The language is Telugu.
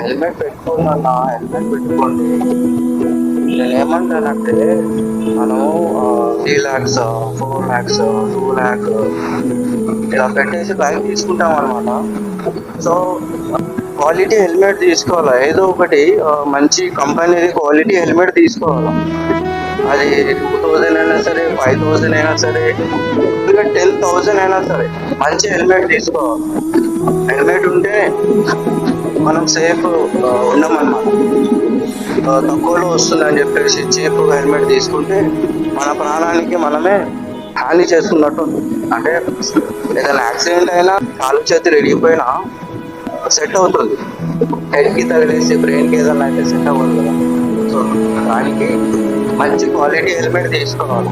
హెల్మెట్ పెట్టుకోండి అన్న, హెల్మెట్ పెట్టుకోండి. నేను ఏమంటానంటే, మనం 3 lakhs 4 lakhs 2 lakh ఇలా పెట్టేసి బైక్ తీసుకుంటాం అనమాట. సో క్వాలిటీ హెల్మెట్ తీసుకోవాలా, ఏదో ఒకటి మంచి కంపెనీది క్వాలిటీ హెల్మెట్ తీసుకోవాలా. అది 2000 అయినా సరే, 5000 అయినా సరే, 10,000 అయినా సరే, మంచి హెల్మెట్ తీసుకోవాలి. హెల్మెట్ ఉంటే మనం సేఫ్ ఉన్నామన్నమాట. తక్కువలో వస్తుందని చెప్పేసి చీప్ హెల్మెట్ తీసుకుంటే మన ప్రాణానికి మనమే హాని చేస్తున్నట్టు. అంటే ఏదైనా యాక్సిడెంట్ అయినా కాలు చేతులు విరిగిపోయినా సెట్ అవుతుంది. హెడ్కి తగిలేసి బ్రెయిన్కి ఏదైనా అయితే సెట్ అవ్వదు కదా. సో దానికి మంచి క్వాలిటీ హెల్మెట్ తీసుకోవాలి.